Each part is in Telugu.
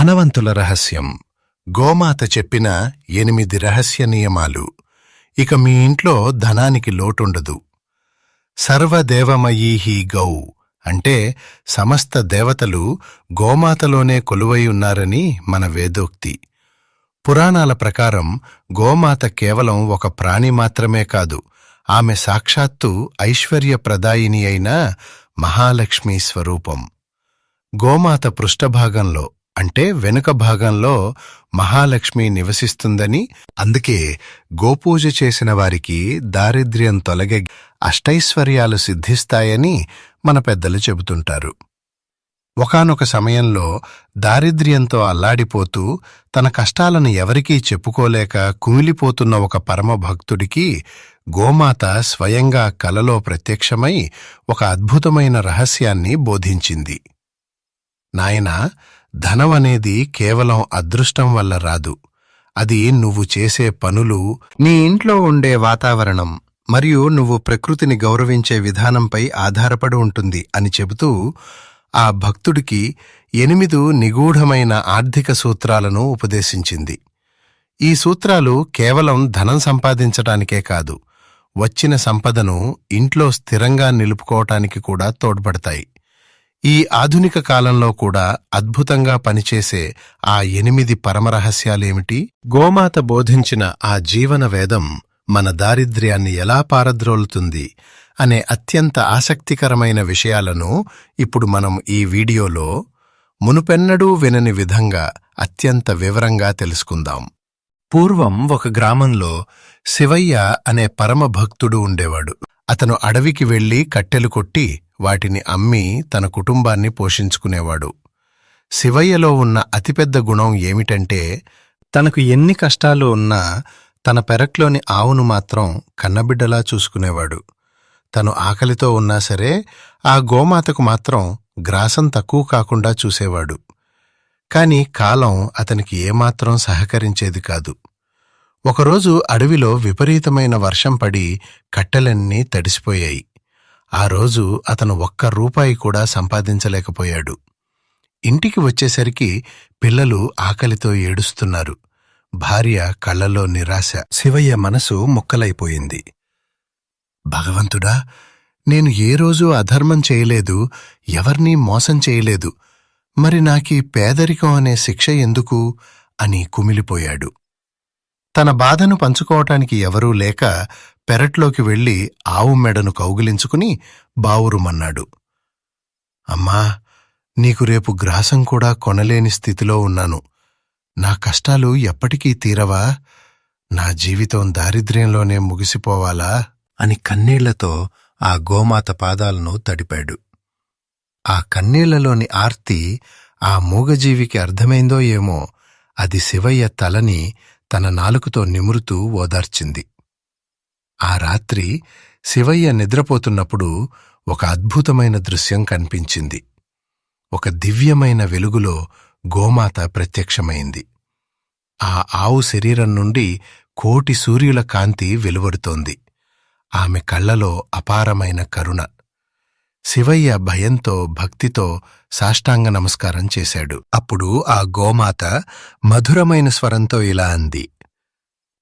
ధనవంతుల రహస్యం. గోమాత చెప్పిన 8 రహస్య నియమాలు. ఇక మీ ఇంట్లో ధనానికి లోటుండదు. సర్వదేవమయీ గౌ అంటే సమస్త దేవతలు గోమాతలోనే కొలువై ఉన్నారని మన వేదోక్తి. పురాణాల ప్రకారం గోమాత కేవలం ఒక ప్రాణి మాత్రమే కాదు, ఆమె సాక్షాత్తు ఐశ్వర్యప్రదాయిని అయిన మహాలక్ష్మీ స్వరూపం. గోమాత పృష్ఠభాగంలో అంటే వెనుక భాగంలో మహాలక్ష్మి నివసిస్తుందని, అందుకే గోపూజ చేసిన వారికి దారిద్ర్యం తొలగే అష్టైశ్వర్యాలు సిద్ధిస్తాయని మన పెద్దలు చెబుతుంటారు. ఒకానొక సమయంలో దారిద్ర్యంతో అల్లాడిపోతూ తన కష్టాలను ఎవరికీ చెప్పుకోలేక కుమిలిపోతున్న ఒక పరమభక్తుడికి గోమాత స్వయంగా కలలో ప్రత్యక్షమై ఒక అద్భుతమైన రహస్యాన్ని బోధించింది. నాయనా, ధనమనేది కేవలం అదృష్టం వల్ల రాదు. అది నువ్వు చేసే పనులు, నీ ఇంట్లో ఉండే వాతావరణం మరియు నువ్వు ప్రకృతిని గౌరవించే విధానంపై ఆధారపడి ఉంటుంది అని చెబుతూ ఆ భక్తుడికి 8 నిగూఢమైన ఆర్థిక సూత్రాలను ఉపదేశించింది. ఈ సూత్రాలు కేవలం ధనం సంపాదించటానికే కాదు, వచ్చిన సంపదను ఇంట్లో స్థిరంగా నిలుపుకోవటానికి కూడా తోడ్పడతాయి. ఈ ఆధునిక కాలంలో కూడా అద్భుతంగా పనిచేసే ఆ 8 పరమరహస్యాలేమిటి? గోమాత బోధించిన ఆ జీవన వేదం మన దారిద్ర్యాన్ని ఎలా పారద్రోలుతుంది అనే అత్యంత ఆసక్తికరమైన విషయాలను ఇప్పుడు మనం ఈ వీడియోలో మునుపెన్నడూ వినని విధంగా అత్యంత వివరంగా తెలుసుకుందాం. పూర్వం ఒక గ్రామంలో శివయ్య అనే పరమభక్తుడు ఉండేవాడు. అతను అడవికి వెళ్లి కట్టెలు కొట్టి వాటిని అమ్మి తన కుటుంబాన్ని పోషించుకునేవాడు. శివయ్యలో ఉన్న అతిపెద్ద గుణం ఏమిటంటే, తనకు ఎన్ని కష్టాలు ఉన్నా తన పెరట్లోని ఆవును మాత్రం కన్నబిడ్డలా చూసుకునేవాడు. తను ఆకలితో ఉన్నా సరే ఆ గోమాతకు మాత్రం గ్రాసం తక్కువ కాకుండా చూసేవాడు. కాని కాలం అతనికి ఏమాత్రం సహకరించేది కాదు. ఒకరోజు అడవిలో విపరీతమైన వర్షం పడి కట్టెలన్నీ తడిసిపోయాయి. ఆ రోజు అతను ₹1 కూడా సంపాదించలేకపోయాడు. ఇంటికి వచ్చేసరికి పిల్లలు ఆకలితో ఏడుస్తున్నారు. భార్య కళ్లలో నిరాశ. శివయ్య మనసు ముక్కలైపోయింది. భగవంతుడా, నేను ఏ రోజూ అధర్మం చేయలేదు, ఎవర్నీ మోసం చేయలేదు, మరి నాకీ పేదరికం అనే శిక్ష ఎందుకు అని కుమిలిపోయాడు. తన బాధను పంచుకోవటానికి ఎవరూ లేక పెరట్లోకి వెళ్లి ఆవు మెడను కౌగిలించుకుని బావురుమన్నాడు. అమ్మా, నీకు రేపు గ్రాసం కూడా కొనలేని స్థితిలో ఉన్నాను. నా కష్టాలు ఎప్పటికీ తీరవా? నా జీవితం దారిద్ర్యంలోనే ముగిసిపోవాలా అని కన్నీళ్లతో ఆ గోమాత పాదాలను తడిపాడు. ఆ కన్నీళ్లలోని ఆర్తి ఆ మూగజీవికి అర్థమైందో ఏమో, అది శివయ్య తలని తన నాలుకతో నిమురుతూ ఓదార్చింది. ఆ రాత్రి శివయ్య నిద్రపోతున్నప్పుడు ఒక అద్భుతమైన దృశ్యం కనిపించింది. ఒక దివ్యమైన వెలుగులో గోమాత ప్రత్యక్షమైంది. ఆ ఆవు శరీరం నుండి 1,000,000 సూర్యుల కాంతి వెలువడుతోంది. ఆమె కళ్లలో అపారమైన కరుణ. శివయ్య భయంతో భక్తితో సాష్టాంగ నమస్కారం చేశాడు. అప్పుడు ఆ గోమాత మధురమైన స్వరంతో ఇలా అంది.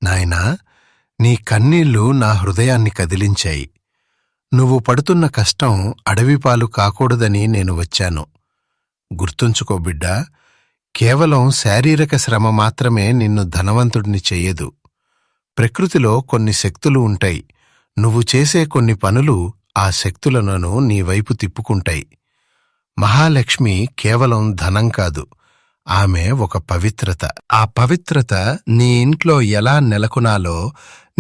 నాయనా, నీ కన్నీళ్లు నా హృదయాన్ని కదిలించాయి. నువ్వు పడుతున్న కష్టం అడవిపాలు కాకూడదని నేను వచ్చాను. గుర్తుంచుకో బిడ్డా, కేవలం శారీరక శ్రమ మాత్రమే నిన్ను ధనవంతుడిని చెయ్యదు. ప్రకృతిలో కొన్ని శక్తులు ఉంటాయి. నువ్వు చేసే కొన్ని పనులు ఆ శక్తులను నీ వైపు తిప్పుకుంటాయి. మహాలక్ష్మి కేవలం ధనం కాదు, ఆమె ఒక పవిత్రత. ఆ పవిత్రత నీ ఇంట్లో ఎలా నెలకొనాలో,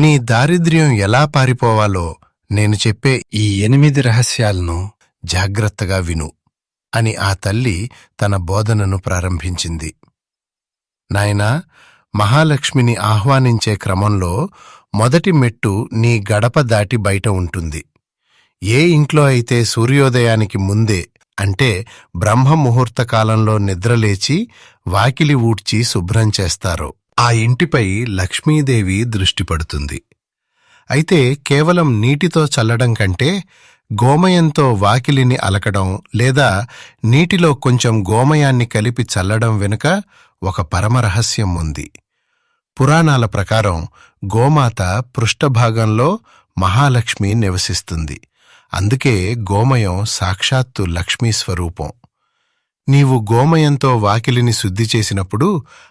నీ దారిద్ర్యం ఎలా పారిపోవాలో నేను చెప్పే ఈ 8 రహస్యాలను జాగ్రత్తగా విను అని ఆ తల్లి తన బోధనను ప్రారంభించింది. నాయనా, మహాలక్ష్మిని ఆహ్వానించే క్రమంలో మొదటి మెట్టు నీ గడప దాటి బయట ఉంటుంది. ఏ ఇంట్లో అయితే సూర్యోదయానికి ముందే అంటే బ్రహ్మముహూర్త కాలంలో నిద్రలేచి వాకిలి ఊడ్చి శుభ్రం చేస్తారో ఆ ఇంటిపై లక్ష్మీదేవి దృష్టి పడుతుంది. అయితే కేవలం నీటితో చల్లడం కంటే గోమయంతో వాకిలిని అలకడం లేదా నీటిలో కొంచెం గోమయాన్ని కలిపి చల్లడం వెనుక ఒక పరమరహస్యం ఉంది. పురాణాల ప్రకారం గోమాత పృష్ఠభాగంలో మహాలక్ష్మి నివసిస్తుంది. అందుకే గోమయం సాక్షాత్తు లక్ష్మీ స్వరూపం. నీవు గోమయంతో వాకిలిని శుద్ధి చేసినప్పుడు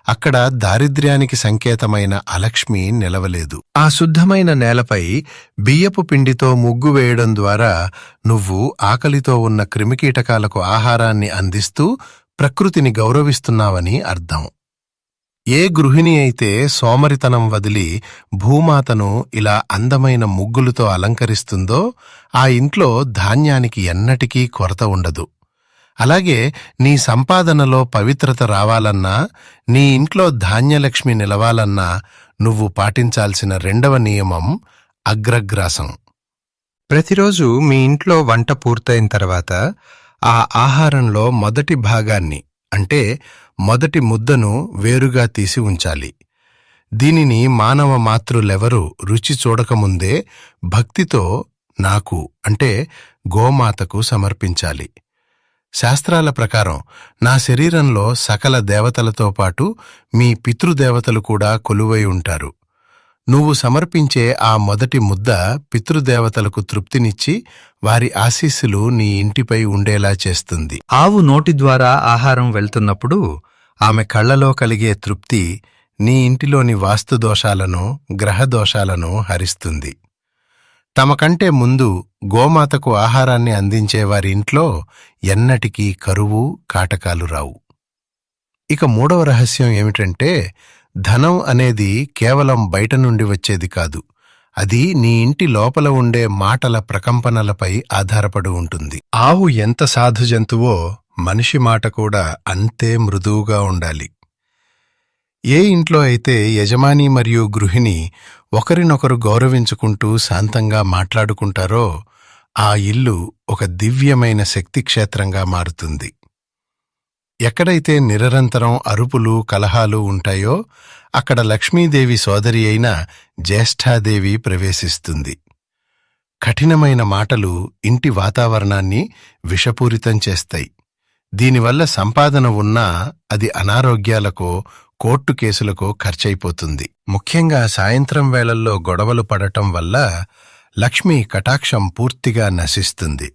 అక్కడ దారిద్ర్యానికి సంకేతమైన అలక్ష్మి నిలవలేదు. ఆ శుద్ధమైన నేలపై బియ్యపు పిండితో ముగ్గు వేయడం ద్వారా నువ్వు ఆకలితో ఉన్న క్రిమికీటకాలకు ఆహారాన్ని అందిస్తూ ప్రకృతిని గౌరవిస్తున్నావని అర్థం. ఏ గృహిణి అయితే సోమరితనం వదిలి భూమాతను ఇలా అందమైన ముగ్గులతో అలంకరిస్తుందో ఆ ఇంట్లో ధాన్యానికి ఎన్నటికీ కొరత ఉండదు. అలాగే నీ సంపాదనలో పవిత్రత రావాలన్నా, నీ ఇంట్లో ధాన్యలక్ష్మి నిలవాలన్నా నువ్వు పాటించాల్సిన రెండవ నియమం అగ్రగ్రాసం. ప్రతిరోజు మీ ఇంట్లో వంట పూర్తయిన తర్వాత ఆ ఆహారంలో మొదటి భాగాన్ని అంటే మొదటి ముద్దను వేరుగా తీసి ఉంచాలి. దీనిని మానవ మాతృలెవరూ రుచి చూడకముందే భక్తితో నాకు అంటే గోమాతకు సమర్పించాలి. శాస్త్రాల ప్రకారం నా శరీరంలో సకల దేవతలతో పాటు మీ పితృదేవతలు కూడా కొలువై ఉంటారు. నువ్వు సమర్పించే ఆ మొదటి ముద్ద పితృదేవతలకు తృప్తినిచ్చి వారి ఆశీస్సులు నీ ఇంటిపై ఉండేలా చేస్తుంది. ఆవు నోటి ద్వారా ఆహారం వెళ్తున్నప్పుడు ఆమె కళ్లలో కలిగే తృప్తి నీ ఇంటిలోని వాస్తుదోషాలను గ్రహదోషాలను హరిస్తుంది. తమకంటే ముందు గోమాతకు ఆహారాన్ని అందించేవారి ఇంట్లో ఎన్నటికీ కరువు కాటకాలు రావు. ఇక మూడవ రహస్యం ఏమిటంటే ధనం అనేది కేవలం బయట నుండి వచ్చేది కాదు. అది నీ ఇంటి లోపల ఉండే మాటల ప్రకంపనలపై ఆధారపడి ఉంటుంది. ఆవు ఎంత సాధు జంతువో మనిషి మాట కూడా అంతే మృదువుగా ఉండాలి. ఏ ఇంట్లో అయితే యజమాని మరియు గృహిణి ఒకరినొకరు గౌరవించుకుంటూ శాంతంగా మాట్లాడుకుంటారో ఆ ఇల్లు ఒక దివ్యమైన శక్తిక్షేత్రంగా మారుతుంది. ఎక్కడైతే నిరంతరం అరుపులు కలహాలు ఉంటాయో అక్కడ లక్ష్మీదేవి సోదరి అయిన జ్యేష్ఠాదేవి ప్రవేశిస్తుంది. కఠినమైన మాటలు ఇంటి వాతావరణాన్ని విషపూరితం చేస్తాయి. దీనివల్ల సంపాదన ఉన్నా అది అనారోగ్యాలకో కోర్టు కేసులకో ఖర్చయిపోతుంది. ముఖ్యంగా సాయంత్రం వేళల్లో గొడవలు పడటం వల్ల లక్ష్మీ కటాక్షం పూర్తిగా నశిస్తుంది.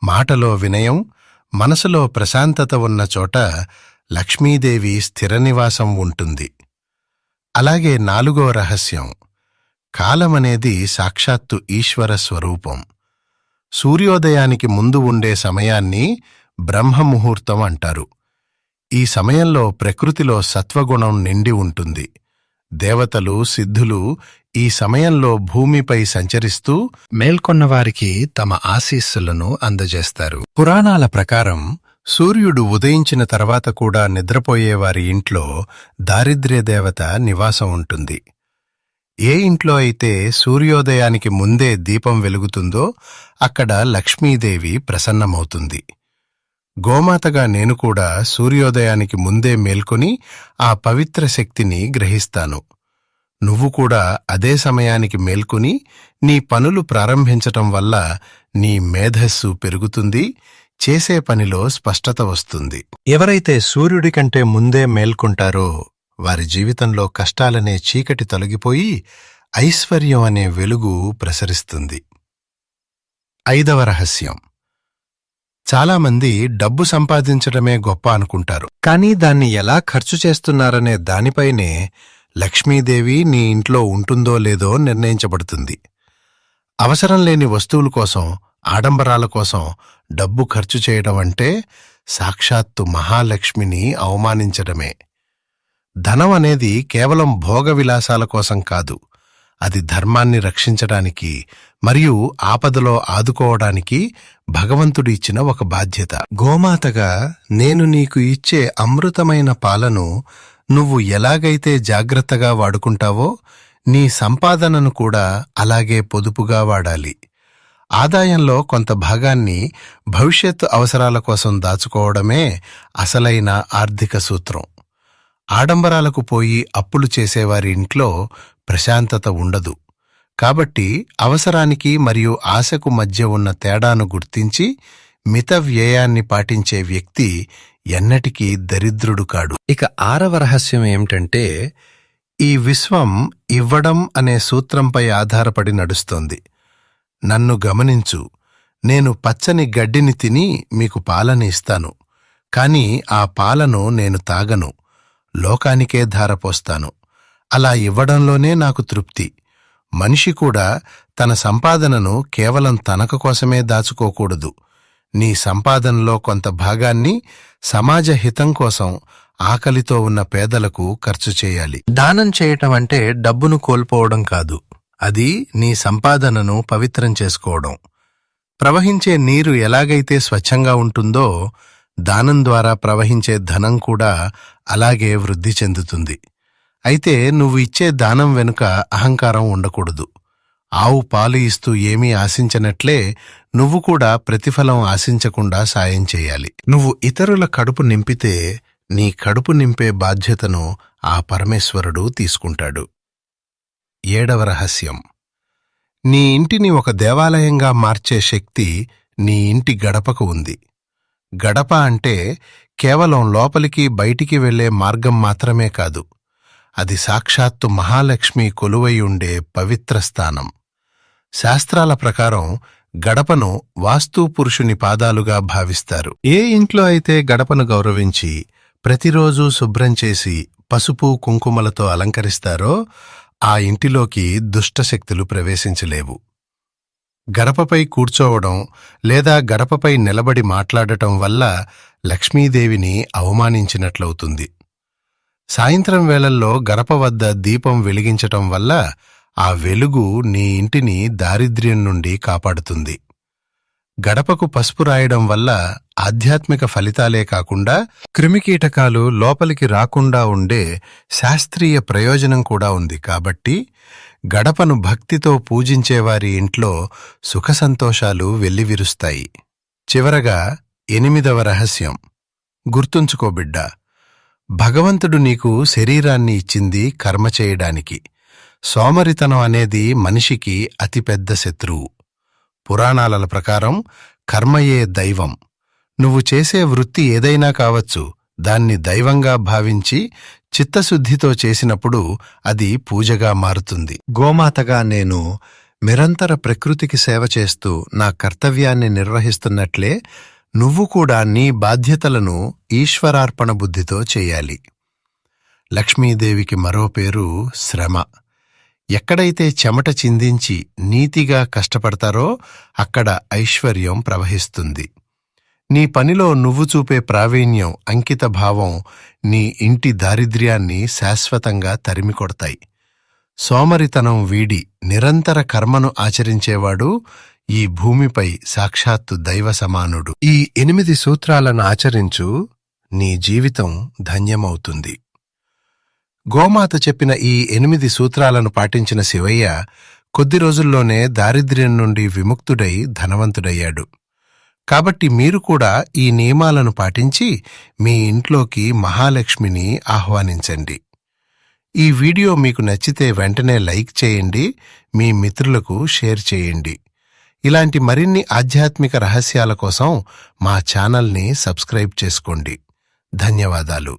మాటలో వినయం, మనసులో ప్రశాంతత ఉన్న చోట లక్ష్మీదేవి స్థిర నివాసం ఉంటుంది. అలాగే నాలుగో రహస్యం కాలమనేది సాక్షాత్తు ఈశ్వర స్వరూపం. సూర్యోదయానికి ముందు ఉండే సమయాన్ని బ్రహ్మముహూర్తం అంటారు. ఈ సమయంలో ప్రకృతిలో సత్వగుణం నిండి ఉంటుంది. దేవతలు సిద్ధులు ఈ సమయంలో భూమిపై సంచరిస్తూ మేల్కొన్నవారికి తమ ఆశీస్సులను అందజేస్తారు. పురాణాల ప్రకారం సూర్యుడు ఉదయించిన తర్వాత కూడా నిద్రపోయేవారి ఇంట్లో దారిద్ర్యదేవత నివాసం ఉంటుంది. ఏ ఇంట్లో అయితే సూర్యోదయానికి ముందే దీపం వెలుగుతుందో అక్కడ లక్ష్మీదేవి ప్రసన్నమవుతుంది. గోమాతగా నేను కూడా సూర్యోదయానికి ముందే మేల్కొని ఆ పవిత్ర శక్తిని గ్రహిస్తాను. నువ్వు కూడా అదే సమయానికి మేల్కొని నీ పనులు ప్రారంభించటం వల్ల నీ మేధస్సు పెరుగుతుంది, చేసే పనిలో స్పష్టత వస్తుంది. ఎవరైతే సూర్యుడి కంటే ముందే మేల్కొంటారో వారి జీవితంలో కష్టాలనే చీకటి తొలగిపోయి ఐశ్వర్యం అనే వెలుగు ప్రసరిస్తుంది. ఐదవ రహస్యం చాలామంది డబ్బు సంపాదించడమే గొప్ప అనుకుంటారు. కానీ దాన్ని ఎలా ఖర్చు చేస్తున్నారనే దానిపైనే లక్ష్మీదేవి నీ ఇంట్లో ఉంటుందో లేదో నిర్ణయించబడుతుంది. అవసరం లేని వస్తువుల కోసం, ఆడంబరాల కోసం డబ్బు ఖర్చు చేయడం అంటే సాక్షాత్తు మహాలక్ష్మిని అవమానించడమే. ధనం అనేది కేవలం భోగ విలాసాల కోసం కాదు, అది ధర్మాన్ని రక్షించడానికి మరియు ఆపదలో ఆదుకోవడానికి భగవంతుడు ఇచ్చిన ఒక బాధ్యత. గోమాతగా నేను నీకు ఇచ్చే అమృతమైన పాలను నువ్వు ఎలాగైతే జాగ్రత్తగా వాడుకుంటావో నీ సంపాదనను కూడా అలాగే పొదుపుగా వాడాలి. ఆదాయంలో కొంత భాగాన్ని భవిష్యత్తు అవసరాల కోసం దాచుకోవడమే అసలైన ఆర్థిక సూత్రం. ఆడంబరాలకు పోయి అప్పులు చేసేవారి ఇంట్లో ప్రశాంతత ఉండదు. కాబట్టి అవసరానికి మరియు ఆశకు మధ్య ఉన్న తేడాను గుర్తించి మిత వ్యయాన్ని పాటించే వ్యక్తి ఎన్నటికీ దరిద్రుడు కాడు. ఇక 6వ రహస్యం ఏమిటంటే, ఈ విశ్వం ఇవ్వడం అనే సూత్రంపై ఆధారపడి నడుస్తోంది. నన్ను గమనించు, నేను పచ్చని గడ్డిని తిని మీకు పాలని ఇస్తాను, కాని ఆ పాలను నేను తాగను, లోకానికే ధారపోస్తాను. అలా ఇవ్వడంలోనే నాకు తృప్తి. మనిషి కూడా తన సంపాదనను కేవలం తనకు కోసమే దాచుకోకూడదు. నీ సంపాదనలో కొంత భాగాన్ని సమాజ హితం కోసం ఆకలితో ఉన్న పేదలకు ఖర్చు చేయాలి. దానం చేయటం అంటే డబ్బును కోల్పోవడం కాదు, అది నీ సంపాదనను పవిత్రం చేసుకోవడం. ప్రవహించే నీరు ఎలాగైతే స్వచ్ఛంగా ఉంటుందో, దానం ద్వారా ప్రవహించే ధనం కూడా అలాగే వృద్ధి చెందుతుంది. అయితే నువ్వు ఇచ్చే దానం వెనుక అహంకారం ఉండకూడదు. ఆవు పాలు ఇస్తూ ఏమీ ఆశించనట్లే నువ్వు కూడా ప్రతిఫలం ఆశించకుండా సాయం చేయాలి. నువ్వు ఇతరుల కడుపు నింపితే నీ కడుపు నింపే బాధ్యతను ఆ పరమేశ్వరుడు తీసుకుంటాడు. 7వ రహస్యం, నీ ఇంటిని ఒక దేవాలయంగా మార్చే శక్తి నీ ఇంటి గడపకు ఉంది. గడప అంటే కేవలం లోపలికి బయటికి వెళ్లే మార్గం మాత్రమే కాదు, అది సాక్షాత్తు మహాలక్ష్మి కొలువై ఉండే పవిత్ర స్థానం. శాస్త్రాల ప్రకారం గడపను వాస్తూపురుషుని పాదాలుగా భావిస్తారు. ఏ ఇంట్లో అయితే గడపను గౌరవించి ప్రతిరోజూ శుభ్రం చేసి పసుపు కుంకుమలతో అలంకరిస్తారో ఆ ఇంటిలోకి దుష్టశక్తులు ప్రవేశించలేవు. గడపపై కూర్చోవడం లేదా గడపపై నిలబడి మాట్లాడటం వల్ల లక్ష్మీదేవిని అవమానించినట్లవుతుంది. సాయంత్రం వేళల్లో గడప వద్ద దీపం వెలిగించటం వల్ల ఆ వెలుగు నీ ఇంటిని దారిద్ర్యం నుండి కాపాడుతుంది. గడపకు పసుపు రాయడం వల్ల ఆధ్యాత్మిక ఫలితాలే కాకుండా క్రిమికీటకాలు లోపలికి రాకుండా ఉండే శాస్త్రీయ ప్రయోజనం కూడా ఉంది. కాబట్టి గడపను భక్తితో పూజించేవారి ఇంట్లో సుఖసంతోషాలు వెల్లివిరుస్తాయి. చివరగా 8వ రహస్యం, గుర్తుంచుకో బిడ్డా, భగవంతుడు నీకు శరీరాన్ని ఇచ్చింది కర్మ చేయడానికి. సోమరితనం అనేది మనిషికి అతిపెద్ద శత్రువు. పురాణాల ప్రకారం కర్మయే దైవం. నువ్వు చేసే వృత్తి ఏదైనా కావచ్చు, దాన్ని దైవంగా భావించి చిత్తశుద్ధితో చేసినప్పుడు అది పూజగా మారుతుంది. గోమాతగా నేను నిరంతర ప్రకృతికి సేవ చేస్తూ నా కర్తవ్యాన్ని నిర్వహిస్తున్నట్లే నువ్వు కూడా నీ బాధ్యతలను ఈశ్వరార్పణ బుద్ధితో చేయాలి. లక్ష్మీదేవికి మరో పేరు శ్రమ. ఎక్కడైతే చెమట చిందించి నీతిగా కష్టపడతారో అక్కడ ఐశ్వర్యం ప్రవహిస్తుంది. నీ పనిలో నువ్వు చూపే ప్రావీణ్యం, అంకిత భావం నీ ఇంటి దారిద్ర్యాన్ని శాశ్వతంగా తరిమికొడతాయి. సోమరితనం వీడి నిరంతర కర్మను ఆచరించేవాడు ఈ భూమిపై సాక్షాత్తు దైవ సమానుడు. ఈ 8 సూత్రాలను ఆచరించు, నీ జీవితం ధన్యమవుతుంది. గోమాత చెప్పిన ఈ 8 సూత్రాలను పాటించిన శివయ్య కొద్ది రోజుల్లోనే దారిద్ర్యం నుండి విముక్తుడై ధనవంతుడయ్యాడు. కాబట్టి మీరు కూడా ఈ నియమాలను పాటించి మీ ఇంట్లోకి మహాలక్ష్మిని ఆహ్వానించండి. ఈ వీడియో మీకు నచ్చితే వెంటనే లైక్ చేయండి, మీ మిత్రులకు షేర్ చేయండి. ఇలాంటి మరిన్ని ఆధ్యాత్మిక రహస్యాల కోసం మా ఛానల్ని సబ్స్క్రైబ్ చేసుకోండి. ధన్యవాదాలు.